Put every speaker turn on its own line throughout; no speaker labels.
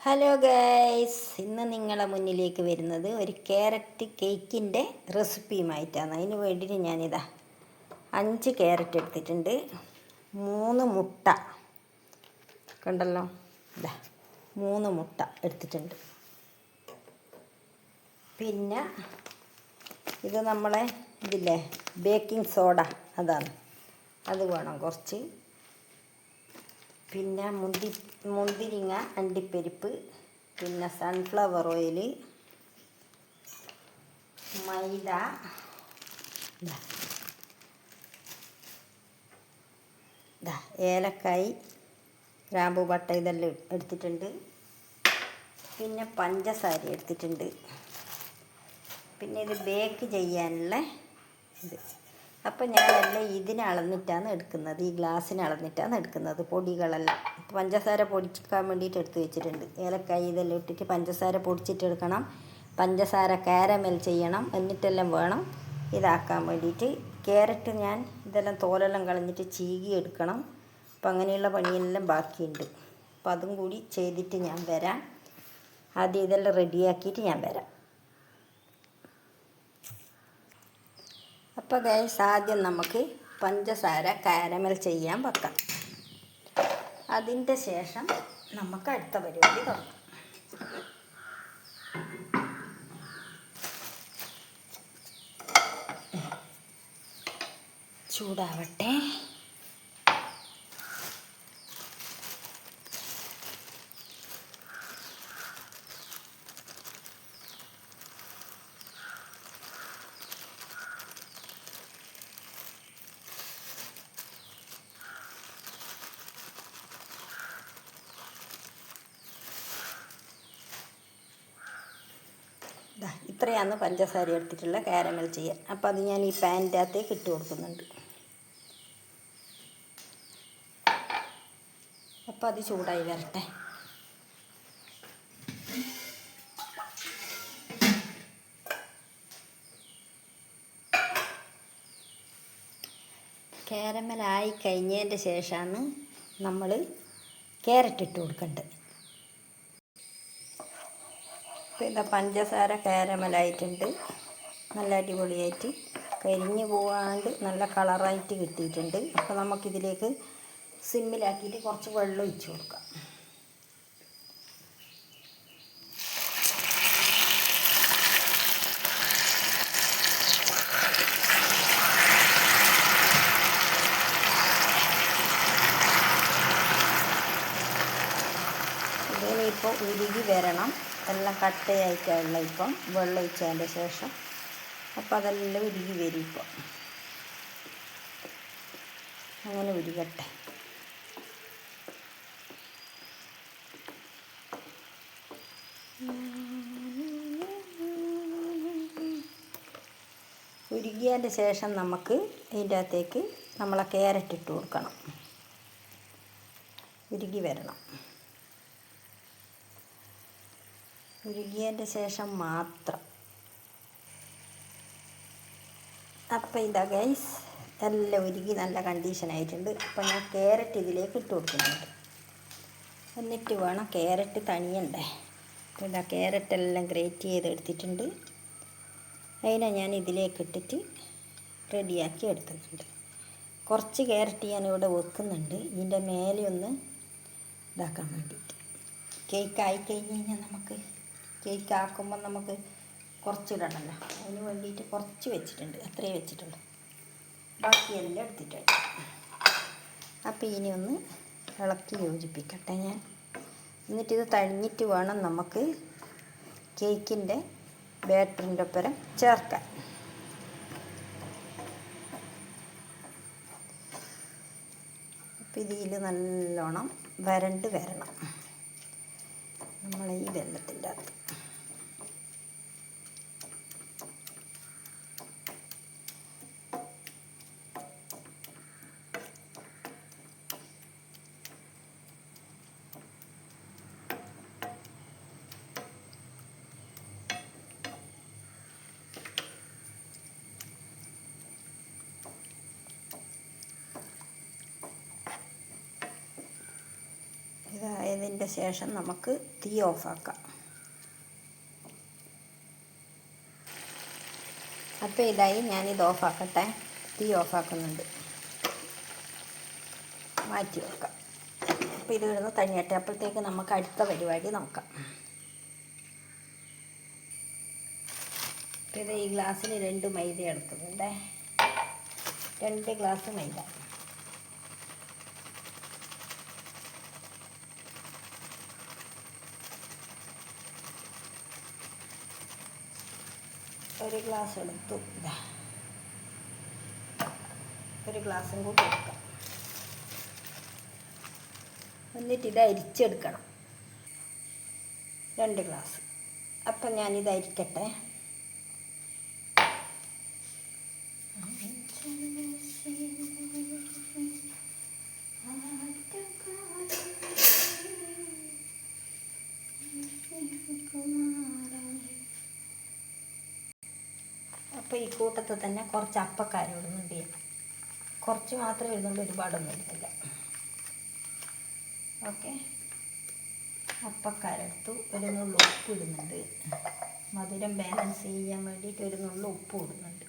Hello guys, ഇന്ന് നിങ്ങളെ മുന്നിലേക്ക് വരുന്നത് ഒരു ക്യാരറ്റ് കേക്കിൻ്റെ റെസിപ്പിയുമായിട്ടാണ്. അതിന് വേണ്ടിയിട്ട് ഞാനിതാ 5 ക്യാരറ്റ് എടുത്തിട്ടുണ്ട്, 3 മുട്ട കണ്ടല്ലോ, ഇതാ 3 മുട്ട എടുത്തിട്ടുണ്ട്. പിന്നെ ഇത് നമ്മളെ ഇതില്ലേ ബേക്കിംഗ് സോഡ, അതാണ്, അത് വേണം കുറച്ച്. പിന്നെ മുന്തിരിങ്ങ, അണ്ടിപ്പരിപ്പ്, പിന്നെ സൺഫ്ലവർ ഓയിൽ, മൈദ, ഏലക്കായ്, ഗ്രാമ്പു, പട്ട ഇതെല്ലാം എടുത്തിട്ടുണ്ട്. പിന്നെ പഞ്ചസാര എടുത്തിട്ടുണ്ട്. പിന്നെ ഇത് ബേക്ക് ചെയ്യാനുള്ള ഇത്. അപ്പം ഞാനെല്ലാം ഇതിന് അളന്നിട്ടാണ് എടുക്കുന്നത്, ഈ ഗ്ലാസ്സിന് അളന്നിട്ടാണ് എടുക്കുന്നത് പൊടികളെല്ലാം. പഞ്ചസാര പൊടിക്കാൻ വേണ്ടിയിട്ട് എടുത്ത് വെച്ചിട്ടുണ്ട്. ഏലക്കായ് ഇതെല്ലാം ഇട്ടിട്ട് പഞ്ചസാര പൊടിച്ചിട്ടെടുക്കണം. പഞ്ചസാര കാരമൽ ചെയ്യണം, എന്നിട്ടെല്ലാം വേണം ഇതാക്കാൻ വേണ്ടിയിട്ട്. ക്യാരറ്റ് ഞാൻ ഇതെല്ലാം തോലെല്ലാം കളഞ്ഞിട്ട് ചീകി എടുക്കണം. അപ്പം അങ്ങനെയുള്ള പണിയെല്ലാം ബാക്കിയുണ്ട്. അപ്പം അതും കൂടി ചെയ്തിട്ട് ഞാൻ വരാം. ആദ്യം ഇതെല്ലാം റെഡിയാക്കിയിട്ട് ഞാൻ വരാം. അപ്പോൾ ഗൈസ്, ആദ്യം നമുക്ക് പഞ്ചസാര കാരമൽ ചെയ്യാൻ വെക്കാം. അതിൻ്റെ ശേഷം നമുക്ക് അടുത്ത പരിപാടി തുടങ്ങാം. ചൂടാവട്ടെ. ഇത്രയാണ് പഞ്ചസാര എടുത്തിട്ടുള്ള കാരമൽ ചെയ്യാൻ. അപ്പോൾ അത് ഞാൻ ഈ പാനിൻ്റെ അകത്തേക്ക് ഇട്ട് കൊടുക്കുന്നുണ്ട്. അപ്പോൾ അത് ചൂടായി വരട്ടെ. കാരമലായി കഴിഞ്ഞതിൻ്റെ ശേഷമാണ് നമ്മൾ ക്യാരറ്റ് ഇട്ട് കൊടുക്കേണ്ടത്. അപ്പോൾ ഇതാ പഞ്ചസാര കാരമലായിട്ടുണ്ട്, നല്ല അടിപൊളിയായിട്ട് കരിഞ്ഞു പോകാണ്ട് നല്ല കളറായിട്ട് കിട്ടിയിട്ടുണ്ട്. അപ്പോൾ നമുക്കിതിലേക്ക് സിമ്മിലാക്കിയിട്ട് കുറച്ച് വെള്ളം ഒഴിച്ച് കൊടുക്കാം. ഇതിനിപ്പോൾ ഉരുകി വരണം, എല്ലാം കട്ടയായിട്ടാണുള്ള ഇപ്പം വെള്ളം ഒഴിച്ചതിൻ്റെ ശേഷം. അപ്പോൾ അതെല്ലാം ഉരുകി വരും. ഇപ്പോൾ അങ്ങനെ ഉരുകട്ടെ. ഉരുകിയതിൻ്റെ ശേഷം നമുക്ക് ഇതിൻ്റെ അകത്തേക്ക് നമ്മളെ ക്യാരറ്റ് ഇട്ട് കൊടുക്കണം. ഉരുകി വരണം. ഉരുകിയതിൻ്റെ ശേഷം മാത്രം. അപ്പം ഇതാ ഗൈസ്, എല്ലാം ഉരുകി നല്ല കണ്ടീഷനായിട്ടുണ്ട്. അപ്പം ഞാൻ ക്യാരറ്റ് ഇതിലേക്ക് ഇട്ട് കൊടുക്കുന്നുണ്ട്. എന്നിട്ട് വേണം ക്യാരറ്റ് തണിയണ്ടേ. അപ്പോൾ ഇതാ ക്യാരറ്റെല്ലാം ഗ്രേറ്റ് ചെയ്തെടുത്തിട്ടുണ്ട്. അതിനെ ഞാൻ ഇതിലേക്ക് ഇട്ടിട്ട് റെഡിയാക്കി എടുക്കുന്നുണ്ട്. കുറച്ച് ക്യാരറ്റ് ഞാനിവിടെ വെക്കുന്നുണ്ട്, ഇതിൻ്റെ മേലെ ഒന്ന് ഇതാക്കാൻ വേണ്ടിയിട്ട്. കേക്ക് ആയിക്കഴിഞ്ഞ് കഴിഞ്ഞാൽ നമുക്ക് കേക്ക് ആക്കുമ്പോൾ നമുക്ക് കുറച്ചിടണമല്ലോ, അതിന് വേണ്ടിയിട്ട് കുറച്ച് വെച്ചിട്ടുണ്ട്, അത്രയേ വെച്ചിട്ടുള്ളൂ. ബാക്കിയെല്ലാം എടുത്തിട്ടുണ്ട്. അപ്പോൾ ഇനി ഒന്ന് ഇളക്കി യോജിപ്പിക്കട്ടെ ഞാൻ. എന്നിട്ടിത് തണിഞ്ഞിട്ട് വേണം നമുക്ക് കേക്കിൻ്റെ ബാറ്ററിൻ്റെ ഒപ്പം ചേർക്കാൻ. അപ്പം ഇതിൽ നല്ലോണം വരണ്ട് വരണം നമ്മളെ ഈ വെള്ളത്തിൻ്റെ അകത്ത്. ഇതായതിന് അതിൻ്റെ ശേഷം നമുക്ക് തീ ഓഫാക്കാം. അപ്പോൾ ഇതായി, ഞാനിത് ഓഫാക്കട്ടെ. തീ ഓഫാക്കുന്നുണ്ട്, മാറ്റി വെക്കാം. അപ്പോൾ ഇത് കിടന്ന് തണിയട്ടെ. അപ്പോഴത്തേക്ക് നമുക്ക് അടുത്ത പരിപാടി നോക്കാം. അപ്പോൾ ഇത് ഈ ഗ്ലാസ്സിൽ 2 മൈദ എടുക്കുന്നുണ്ട്. 2 ഗ്ലാസ് മൈദ. ഒരു ഗ്ലാസ് എടുത്തു. ഒരു ഗ്ലാസും കൂടി എടുക്കാം. എന്നിട്ട് ഇത് അരിച്ചെടുക്കണം. 2 ഗ്ലാസ്. അപ്പം ഞാനിത് അരിക്കട്ടെ. അപ്പോൾ ഈ കൂട്ടത്തിൽ തന്നെ കുറച്ച് അപ്പക്കാരം ഇടുന്നുണ്ട്. കുറച്ച് മാത്രമേ ഇടുന്നുള്ളൂ, ഒരുപാടൊന്നും ഇടുന്നില്ല. ഓക്കെ, അപ്പക്കാരെടുത്തു. ഒരു നുള്ളു ഉപ്പ് ഇടുന്നുണ്ട്. മധുരം ബാലൻസ് ചെയ്യാൻ വേണ്ടിയിട്ട് ഒരു നുള്ളു ഉപ്പ് ഇടുന്നുണ്ട്.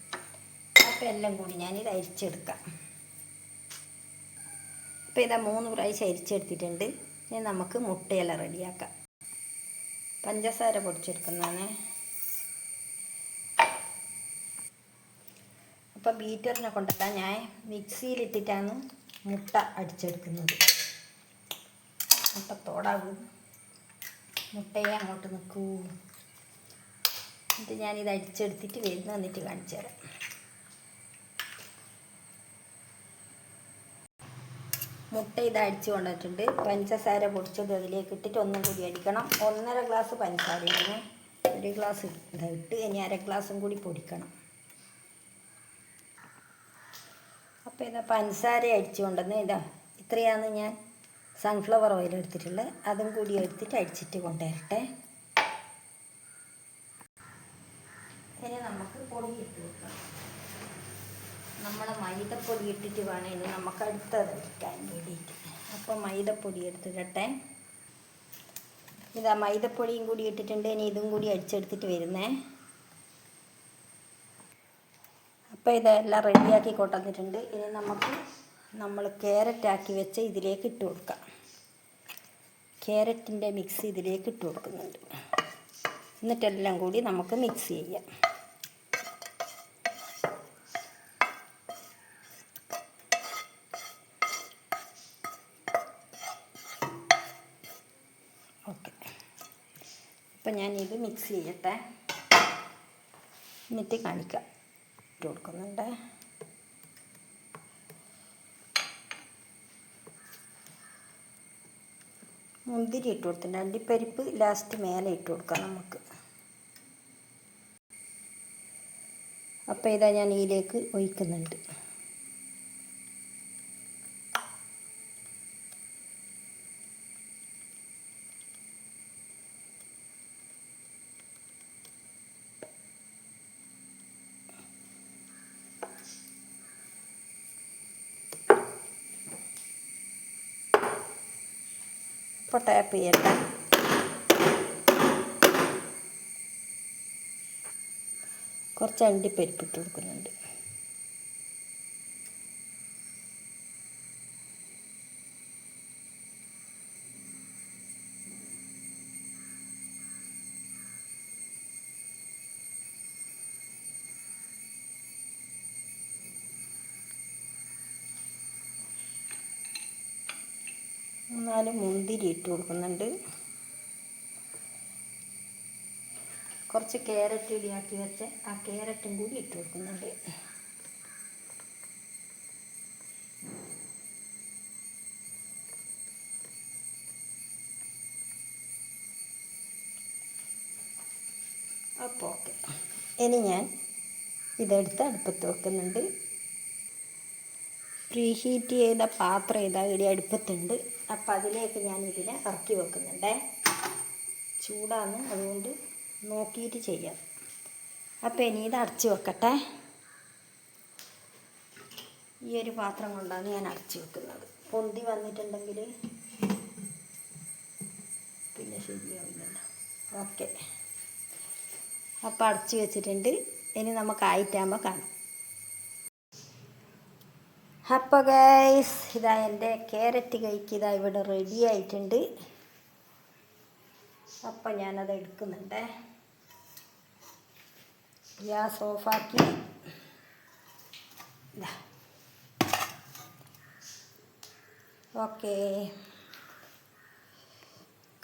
അപ്പോൾ എല്ലാം കൂടി ഞാനിത് അരിച്ചെടുക്കാം. അപ്പോൾ ഇതാ 3 പ്രാവശ്യം അരിച്ചെടുത്തിട്ടുണ്ട്. ഇനി നമുക്ക് മുട്ടയെല്ലാം റെഡിയാക്കാം. പഞ്ചസാര പൊടിച്ചെടുക്കുന്നതാണ്. അപ്പോൾ ബീറ്ററിനെ കൊണ്ടല്ല, ഞാൻ മിക്സിയിലിട്ടിട്ടാണ് മുട്ട അടിച്ചെടുക്കുന്നത്. മുട്ട തോടാകും. മുട്ടയെ അങ്ങോട്ട് നിൽക്കൂ. എന്നിട്ട് ഞാനിത് അടിച്ചെടുത്തിട്ട് എന്നിട്ട് കാണിച്ചു തരാം. മുട്ട ഇത് അടിച്ചു കൊണ്ടിട്ടുണ്ട്. പഞ്ചസാര പൊടിച്ചത് അതിലേക്ക് ഇട്ടിട്ട് ഒന്നും കൂടി അടിക്കണം. 1.5 ഗ്ലാസ് പഞ്ചസാരയാണ്. 1 ഗ്ലാസ് ഇട്ട് ഇനി 1/2 ഗ്ലാസും കൂടി പൊടിക്കണം. അപ്പോൾ ഇതാ പഞ്ചസാര അടിച്ചു കൊണ്ടുവന്ന് ഇത്രയാണ് ഞാൻ സൺഫ്ലവർ ഓയിൽ എടുത്തിട്ടുള്ളത്. അതും കൂടി എടുത്തിട്ട് അടിച്ചിട്ട് കൊണ്ടുവരട്ടെ. ഇനി നമുക്ക് പൊടി ഇട്ട് വെക്കാം. നമ്മൾ മൈദപ്പൊടി ഇട്ടിട്ട് വേണം ഇനി നമുക്ക് അടുത്തത് എടുക്കാൻ വേണ്ടിയിട്ട്. അപ്പോൾ മൈദപ്പൊടി എടുത്തിടട്ടെ. ഇതാ മൈദപ്പൊടിയും കൂടി ഇട്ടിട്ടുണ്ട്. ഇനി ഇതും കൂടി അടിച്ചെടുത്തിട്ട് വരുന്നേ. അപ്പോൾ ഇതെല്ലാം റെഡിയാക്കി കൊണ്ടുവന്നിട്ടുണ്ട്. ഇനി നമ്മൾ ക്യാരറ്റാക്കി വെച്ച് ഇതിലേക്ക് ഇട്ട് കൊടുക്കാം. ക്യാരറ്റിൻ്റെ മിക്സ് ഇതിലേക്ക് ഇട്ട് കൊടുക്കുന്നുണ്ട്. എന്നിട്ടെല്ലാം കൂടി നമുക്ക് മിക്സ് ചെയ്യാം. ഓക്കെ, അപ്പം ഞാനിത് മിക്സ് ചെയ്യട്ടെ. എന്നിട്ട് കാണിക്കാം. ഇട്ട് കൊടുക്കുന്നുണ്ട്. മുന്തിരി ഇട്ട് കൊടുത്തിട്ടുണ്ട്. അണ്ടിപ്പരിപ്പ് ലാസ്റ്റ് മേലെ ഇട്ട് കൊടുക്കാം നമുക്ക്. അപ്പോൾ ഇതാ ഞാൻ ഇതിലേക്ക് ഒഴിക്കുന്നുണ്ട്. ഇപ്പോൾ ടാപ്പ് ചെയ്യട്ടെ. കുറച്ച് അണ്ടിപ്പരിപ്പ് ഇട്ട് കൊടുക്കുന്നുണ്ട്. മുന്തിരി ഇട്ട് കൊടുക്കുന്നുണ്ട്. കുറച്ച് ക്യാരറ്റ് ഇടിയാക്കി വെച്ച് ആ ക്യാരറ്റും കൂടി ഇട്ട് കൊടുക്കുന്നുണ്ട്. അപ്പോൾ ഓക്കെ, ഇനി ഞാൻ ഇതെടുത്ത് അടുപ്പത്ത് വെക്കുന്നുണ്ട്. പ്രീ ഹീറ്റ് ചെയ്ത പാത്രം ഇവിടെ അടുപ്പത്തുണ്ട്. അപ്പം അതിലേക്ക് ഞാൻ ഇതിനെ ഇറക്കി വെക്കുന്നുണ്ട്. ചൂടാണ്, അതുകൊണ്ട് നോക്കിയിട്ട് ചെയ്യാം. അപ്പം ഇനി ഇത് അടച്ച് വെക്കട്ടെ. ഈ ഒരു പാത്രം കൊണ്ടാണ് ഞാൻ അടച്ച് വെക്കുന്നത്. പൊന്തി വന്നിട്ടുണ്ടെങ്കിൽ ശരിയാവില്ലല്ലോ. ഓക്കെ, അപ്പോൾ അടച്ച് വെച്ചിട്ടുണ്ട്. ഇനി നമുക്ക് ആയിട്ടാകുമ്പോൾ കാണാം. അപ്പോൾ ഗൈസ്, ഇതാ എൻ്റെ ക്യാരറ്റ് കേക്ക് ഇതാ ഇവിടെ റെഡി ആയിട്ടുണ്ട്. അപ്പം ഞാനത് എടുക്കുന്നുണ്ട്. ഗ്യാസ് ഓഫാക്കി ഓക്കെ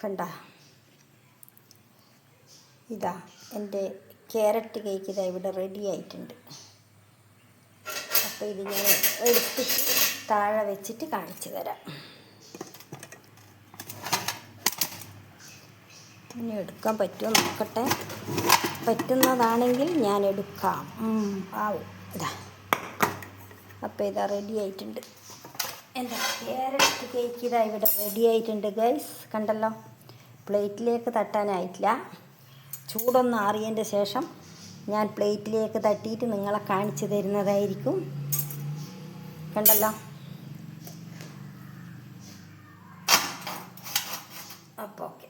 കണ്ട, ഇതാ എൻ്റെ ക്യാരറ്റ് കേക്ക് ഇതാ ഇവിടെ റെഡി ആയിട്ടുണ്ട്. അപ്പോൾ ഇത് ഞാൻ എടുത്തിട്ട് താഴെ വെച്ചിട്ട് കാണിച്ചു തരാം. ഇനി എടുക്കാൻ പറ്റുമോ നോക്കട്ടെ. പറ്റുന്നതാണെങ്കിൽ ഞാൻ എടുക്കാം. ആവും. ഇതാ, അപ്പോൾ ഇതാ റെഡി ആയിട്ടുണ്ട്. എൻ്റെ ക്യാരറ്റ് കേക്ക് ഇതാ ഇവിടെ റെഡി ആയിട്ടുണ്ട് ഗൈസ്. കണ്ടല്ലോ, പ്ലേറ്റിലേക്ക് തട്ടാനായിട്ടില്ല. ചൂടൊന്ന് ആറിയതിൻ്റെ ശേഷം ഞാൻ പ്ലേറ്റിലേക്ക് തട്ടിയിട്ട് നിങ്ങളെ കാണിച്ചു തരുന്നതായിരിക്കും. കണ്ടല്ലോ, അപ്പോൾ ഓക്കെ.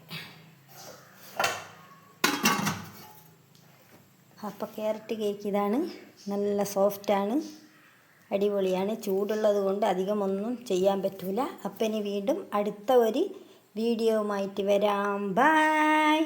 അപ്പോൾ ക്യാരറ്റ് കേക്ക് ഇതാണ്, നല്ല സോഫ്റ്റാണ്, അടിപൊളിയാണ്. ചൂടുള്ളത് കൊണ്ട് അധികമൊന്നും ചെയ്യാൻ പറ്റില്ല. അപ്പം ഇനി വീണ്ടും അടുത്ത ഒരു വീഡിയോയുമായിട്ട് വരാം. ബൈ.